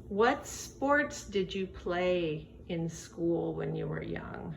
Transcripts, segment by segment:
What sports did you play in school when you were young?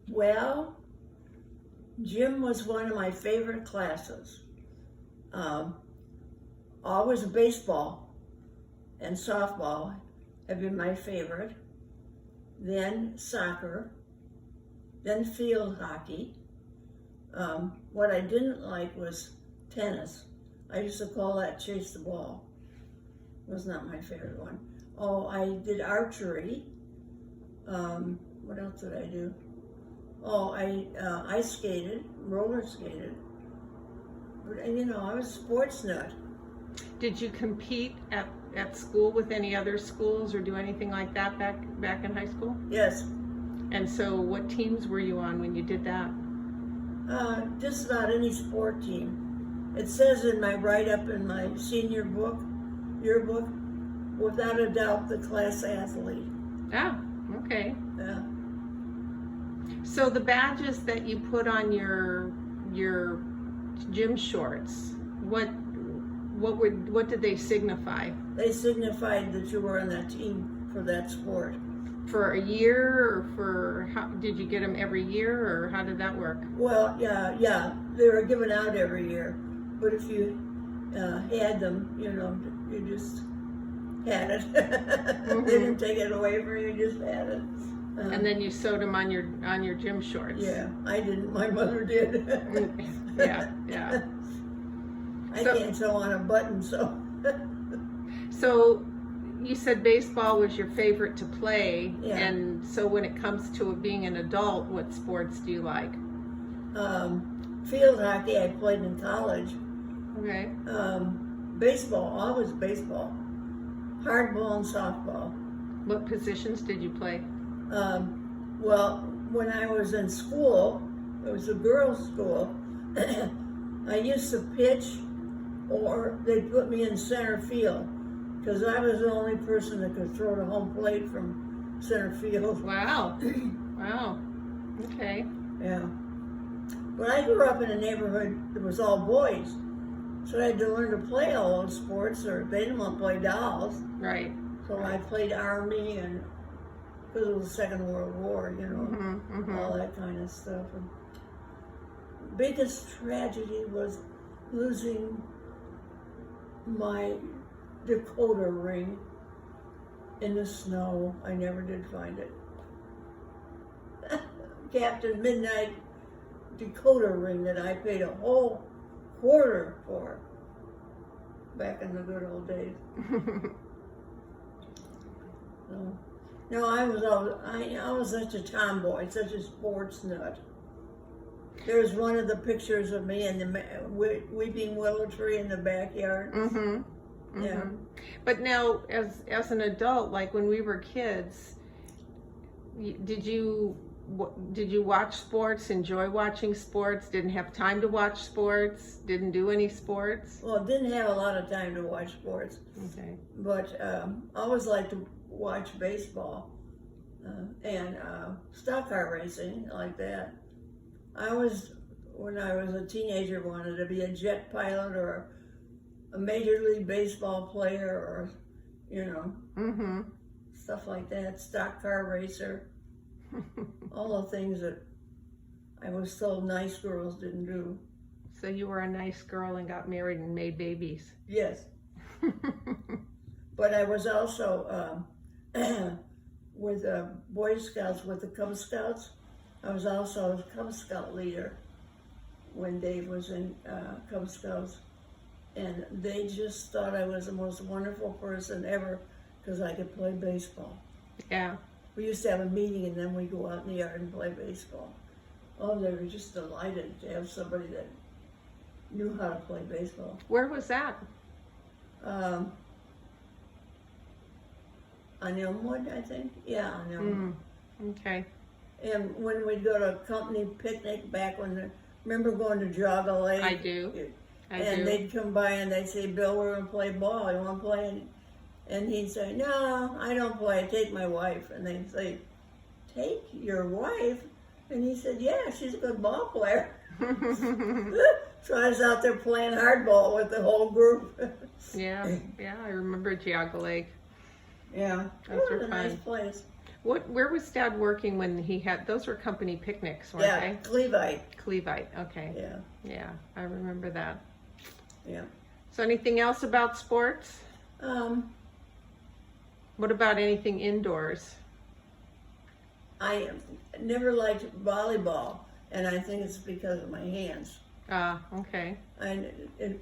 Well, gym was one of my favorite classes. Always baseball and softball have been my favorite. Then soccer, then field hockey. What I didn't like was tennis. I used to call that chase the ball. It was not my favorite one. Oh, I did archery. What else did I do? Oh, I ice skated, roller skated. But, you know, I was a sports nut. Did you compete at school with any other schools or do anything like that back in high school? Yes. And so what teams were you on when you did that? Just about any sport team. It says in my write-up in my senior book, yearbook, without a doubt, the class athlete. Ah, okay. Yeah. So the badges that you put on your gym shorts, what did they signify? They signified that you were on that team for that sport. For a year, or did you get them every year, or how did that work? Well, yeah, they were given out every year, but if you had them, you know, you just had it. Mm-hmm. They didn't take it away from you; you just had it. And then you sewed them on your gym shorts. Yeah, I didn't. My mother did. Yeah. I can't sew on a button, so. So you said baseball was your favorite to play, Yeah. and so when it comes to being an adult, what sports do you like? Field hockey I played in college. Okay. Baseball, always baseball. Hardball and softball. What positions did you play? Well, when I was in school, it was a girls' school, I used to pitch, or they put me in center field, because I was the only person that could throw to home plate from center field. Wow. Wow. Okay. Yeah. But I grew up in a neighborhood that was all boys, so I had to learn to play all those sports, or they didn't want to play dolls. Right. So I played Army, and because of the Second World War, you know, Mm-hmm. all that kind of stuff. And biggest tragedy was losing my decoder ring in the snow. I never did find it. Captain Midnight decoder ring that I paid a whole quarter for back in the good old days. So, no, I was such a tomboy, such a sports nut. There's one of the pictures of me in the weeping willow tree in the backyard. Mm-hmm. Mm-hmm. Yeah. But now, as an adult, like when we were kids, did you watch sports? Enjoy watching sports? Didn't have time to watch sports? Didn't do any sports? Well, didn't have a lot of time to watch sports. Okay. But I always liked to watch baseball and stock car racing, like that. When I was a teenager, wanted to be a jet pilot or a major league baseball player, or, you know, Mm-hmm. stuff like that, stock car racer, all the things that I was told nice girls didn't do. So you were a nice girl and got married and made babies. Yes. But I was also with Boy Scouts, with the Cub Scouts. I was also a Cub Scout leader when Dave was in Cub Scouts. And they just thought I was the most wonderful person ever because I could play baseball. Yeah. We used to have a meeting and then we'd go out in the yard and play baseball. Oh, they were just delighted to have somebody that knew how to play baseball. Where was that? On Elmwood, I think. Yeah, on Elmwood. Okay. And when we'd go to a company picnic back when, remember going to Jogga Lake? I do. And they'd come by and they'd say, Bill, we're going to play ball. You want to play? And he'd say, no, I don't play. Take my wife. And they'd say, take your wife? And he said, yeah, she's a good ball player. So I was out there playing hardball with the whole group. Yeah, I remember Geauga Lake. Yeah, Those it were was a nice fun. place. Where was Dad working when he had, those were company picnics, weren't Yeah, they? Clevite. Clevite, okay. Yeah, Yeah, I remember that. yeah. So anything else about sports? Um, What about anything indoors? I never liked volleyball, and I think it's because of my hands. Ah, okay.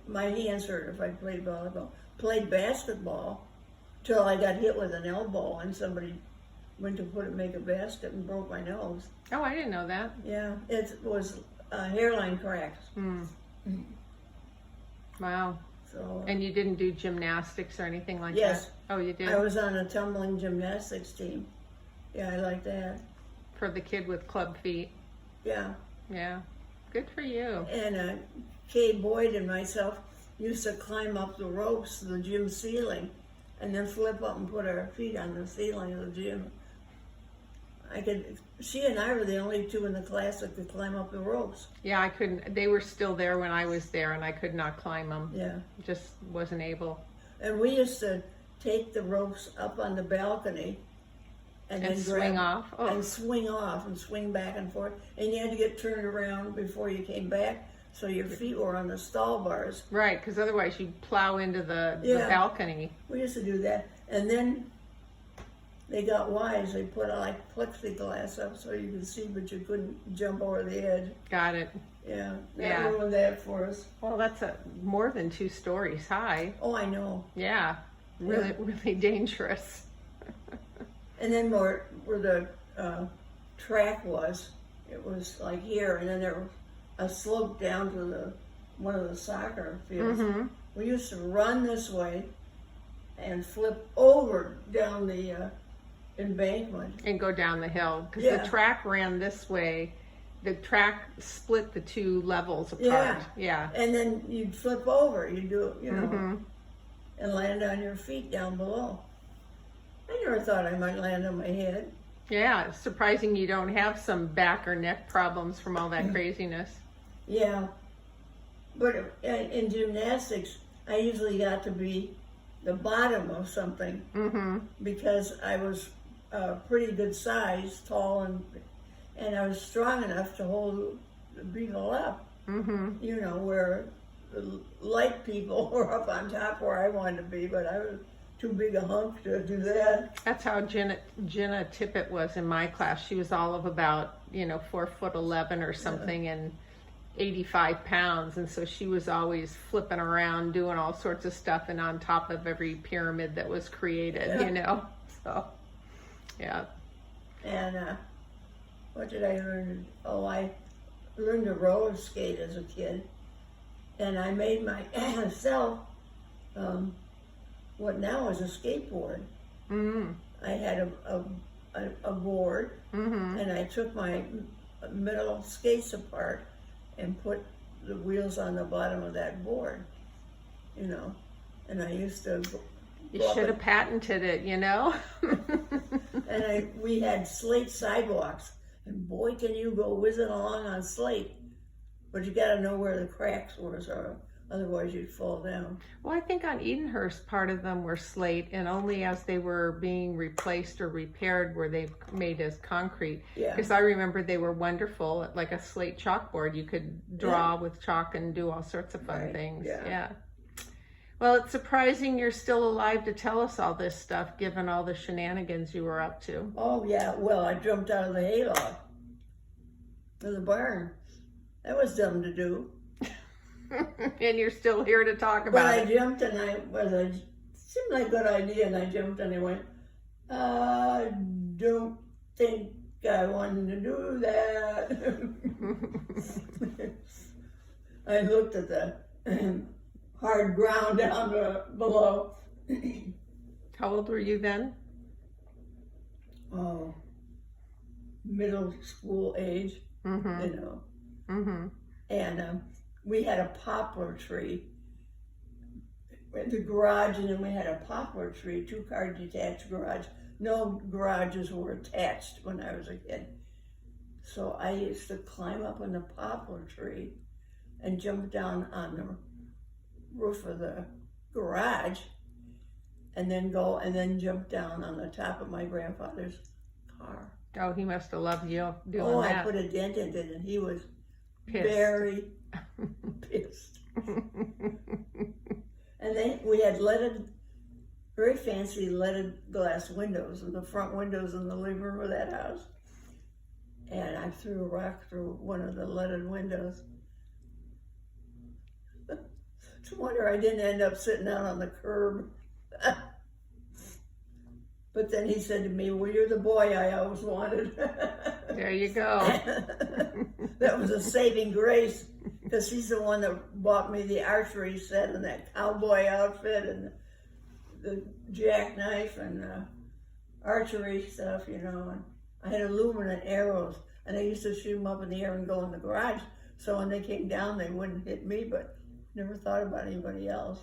My hands hurt if I played volleyball. Played basketball till I got hit with an elbow, and somebody went to make a basket and broke my nose. Oh, I didn't know that. Yeah, it was hairline cracks. Hmm. Wow. So And you didn't do gymnastics or anything like yes, that? Oh, you did? I was on a tumbling gymnastics team. Yeah, I like that. For the kid with club feet. Yeah, Yeah. Good for you. and Kay Boyd and myself used to climb up the ropes to the gym ceiling, and then flip up and put our feet on the ceiling of the gym. She and I were the only two in the class that could climb up the ropes. Yeah, I couldn't. They were still there when I was there, and I could not climb them. Yeah. Just wasn't able. And we used to take the ropes up on the balcony and then swing off. Oh, and swing off and swing back and forth. And you had to get turned around before you came back, so your feet were on the stall bars. right. Because otherwise, you'd plow into the Yeah. balcony. We used to do that. And then they got wise. They put like plexiglass up so you could see, but you couldn't jump over the edge. Got it. Yeah, that Yeah. ruined that for us. Well, that's more than 2 stories high. Oh, I know. Yeah. Really, Yeah. really dangerous. And then where the track was, it was like here, and then there was a slope down to one of the soccer fields. Mm-hmm. We used to run this way and flip over down the embankment. And go down the hill. Because Yeah. the track ran this way. The track split the 2 levels apart. Yeah. Yeah. And then you'd flip over, you'd do it, Mm-hmm. and land on your feet down below. I never thought I might land on my head. Yeah, it's surprising you don't have some back or neck problems from all that craziness. Yeah. But in gymnastics, I usually got to be the bottom of something Mm-hmm. because I was pretty good size, tall, and I was strong enough to hold the people up. Mm-hmm. Where the light people were up on top where I wanted to be, but I was too big a hunk to do that. That's how Jenna Tippett was in my class. She was all of about, 4'11" or something, and 85 pounds. And so she was always flipping around, doing all sorts of stuff, and on top of every pyramid that was created, Yeah. So, yeah. And what did I learn? Oh, I learned to roller skate as a kid, and I made myself what now is a skateboard. Mm-hmm. I had a board, Mm-hmm. and I took my metal skates apart and put the wheels on the bottom of that board, and I used to You go up should have patented it, and we had slate sidewalks, and boy, can you go whizzing along on slate, but you got to know where the cracks were, or otherwise you'd fall down. Well, I think on Edenhurst, part of them were slate, and only as they were being replaced or repaired were they made as concrete. Yeah. Because I remember they were wonderful, like a slate chalkboard. You could draw with chalk and do all sorts of fun Right, things. yeah. Well, it's surprising you're still alive to tell us all this stuff, given all the shenanigans you were up to. Oh yeah, well, I jumped out of the hayloft in the barn. That was dumb to do. And you're still here to talk But about I it. jumped, and seemed like a good idea, and I jumped, and I went, I don't think I wanted to do that. I looked at the hard ground down below. How old were you then? Oh, middle school age, Mm-hmm. Mm-hmm. And we had a poplar tree in the garage, and then we had a poplar tree, 2-car detached garage. No garages were attached when I was a kid. So I used to climb up on the poplar tree and jump down on the roof of the garage and then jump down on the top of my grandfather's car. Oh, he must have loved you doing Oh, that. I put a dent in it, and he was Pissed. very pissed. And then we had very fancy leaded glass windows in the front windows in the living room of that house. And I threw a rock through one of the leaded windows. It's a wonder I didn't end up sitting out on the curb. But then he said to me, well, you're the boy I always wanted. There you go. That was a saving grace, because he's the one that bought me the archery set and that cowboy outfit and the jackknife and archery stuff, you know. And I had aluminum arrows, and I used to shoot them up in the air and go in the garage, so when they came down, they wouldn't hit me, but never thought about anybody else.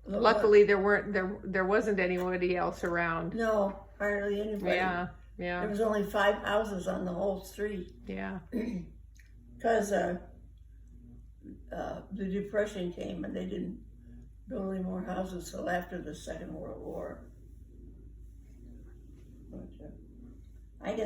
Luckily, there wasn't anybody else around. No, hardly anybody. Yeah, There yeah, was only 5 houses on the whole street, yeah. because the Depression came and they didn't build any more houses till after the Second World War. But, I can